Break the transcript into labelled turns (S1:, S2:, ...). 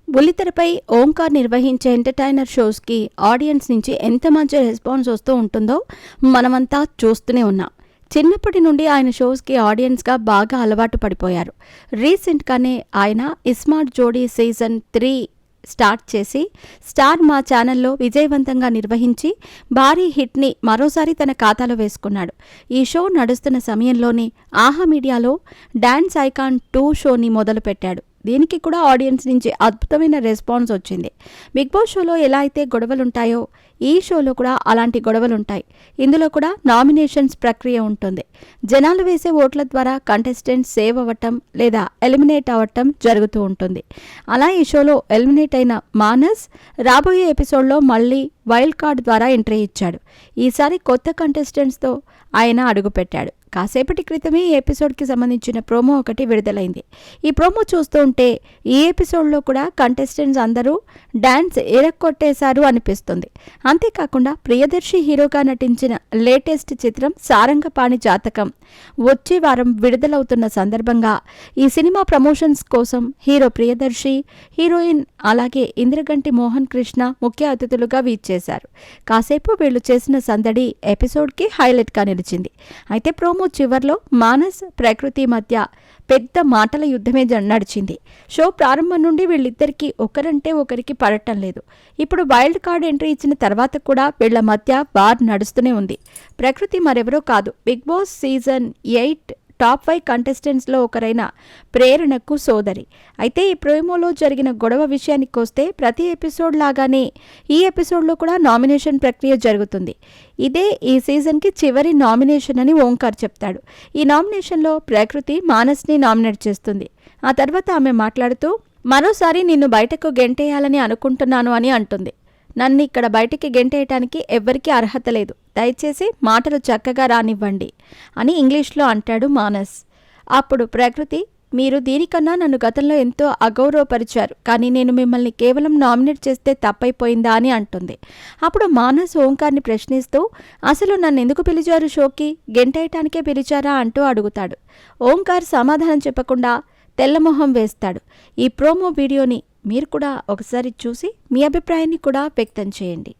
S1: బుల్లితెరపై ఓంకార్ నిర్వహించే entertainer షోస్కి audience నుంచి ఎంత మంచి రెస్పాన్స్ వస్తూ ఉంటుందో మనమంతా చూస్తూనే ఉన్నాం. చిన్నప్పటి నుండి ఆయన షోస్కి ఆడియన్స్గా బాగా అలవాటు పడిపోయారు. రీసెంట్గానే ఆయన ఇస్మార్ట్ జోడీ సీజన్ 3 స్టార్ట్ చేసి స్టార్ మా ఛానల్లో విజయవంతంగా నిర్వహించి భారీ హిట్ని మరోసారి తన ఖాతాలో వేసుకున్నాడు. ఈ షో నడుస్తున్న సమయంలోనే ఆహా మీడియాలో డాన్స్ ఐకాన్ 2 షోని మొదలుపెట్టాడు. దీనికి కూడా ఆడియన్స్ నుంచి అద్భుతమైన రెస్పాన్స్ వచ్చింది. బిగ్ బాస్ షోలో ఎలా అయితే గొడవలుంటాయో ఈ షోలో కూడా అలాంటి గొడవలుంటాయి. ఇందులో కూడా నామినేషన్స్ ప్రక్రియ ఉంటుంది. జనాలు వేసే ఓట్ల ద్వారా కంటెస్టెంట్స్ సేవ్ అవ్వటం లేదా ఎలిమినేట్ అవ్వటం జరుగుతూ ఉంటుంది. అలా ఈ షోలో ఎలిమినేట్ అయిన మానస్ రాబోయే ఎపిసోడ్లో మళ్ళీ వైల్డ్ కార్డ్ ద్వారా ఎంట్రీ ఇచ్చాడు. ఈసారి కొత్త కంటెస్టెంట్స్తో ఆయన అడుగుపెట్టాడు. కాసేపటి క్రితమే ఈ ఎపిసోడ్కి సంబంధించిన ప్రోమో ఒకటి విడుదలైంది. ఈ ప్రోమో చూస్తూ ఉంటే ఈ ఎపిసోడ్లో కూడా కంటెస్టెంట్స్ అందరూ డాన్స్ ఎరక్కొట్టేశారు అనిపిస్తుంది. అంతేకాకుండా ప్రియదర్శి హీరోగా నటించిన లేటెస్ట్ చిత్రం సారంగపాణి జాతకం వచ్చే వారం విడుదలవుతున్న సందర్భంగా ఈ సినిమా ప్రమోషన్స్ కోసం హీరో ప్రియదర్శి, హీరోయిన్ అలాగే ఇంద్రగంటి మోహన్ కృష్ణ ముఖ్య అతిథులుగా వీచ్చేశారు. కాసేపు వీళ్లు చేసిన సందడి ఎపిసోడ్కి హైలైట్గా నిలిచింది. అయితే ప్రోమో చివర్లో మానస్, ప్రకృతి మధ్య పెద్ద మాటల యుద్ధమే నడిచింది. షో ప్రారంభం నుండి వీళ్ళిద్దరికీ ఒకరంటే ఒకరికి పడటం లేదు. ఇప్పుడు వైల్డ్ కార్డ్ ఎంట్రీ ఇచ్చిన తర్వాత కూడా వీళ్ల మధ్య వార్ నడుస్తూనే ఉంది. ప్రకృతి మరెవరో కాదు, బిగ్ బాస్ సీజన్ 8 టాప్ 5 కంటెస్టెంట్స్లో ఒకరైన ప్రేరణకు సోదరి. అయితే ఈ ప్రోమోలో జరిగిన గొడవ విషయానికి వస్తే ప్రతి ఎపిసోడ్ లాగానే ఈ ఎపిసోడ్లో కూడా నామినేషన్ ప్రక్రియ జరుగుతుంది. ఇదే ఈ సీజన్కి చివరి నామినేషన్ అని ఓంకార్ చెప్తాడు. ఈ నామినేషన్లో ప్రకృతి మానస్ని నామినేట్ చేస్తుంది. ఆ తర్వాత ఆమె మాట్లాడుతూ మరోసారి నిన్ను బయటకు గెంటేయాలని అనుకుంటున్నాను అని అంటుంది. నన్ను ఇక్కడ బయటికి గెంటేయటానికి ఎవ్వరికీ అర్హత లేదు, దయచేసి మాటలు చక్కగా రానివ్వండి అని ఇంగ్లీష్లో అంటాడు మానస్. అప్పుడు ప్రకృతి, మీరు దీనికన్నా నన్ను గతంలో ఎంతో అగౌరవపరిచారు, కానీ నేను మిమ్మల్ని కేవలం నామినేట్ చేస్తే తప్పైపోయిందా అని అంటుంది. అప్పుడు మానస్ ఓంకార్ని ప్రశ్నిస్తూ అసలు నన్ను ఎందుకు పిలిచారు షోకి, గెంటేయటానికే పిలిచారా అంటూ అడుగుతాడు. ఓంకార్ సమాధానం చెప్పకుండా తెల్లమొహం వేస్తాడు. ఈ ప్రోమో వీడియోని మీరు కూడా ఒకసారి చూసి మీ అభిప్రాయాన్ని కూడా వ్యక్తం చేయండి.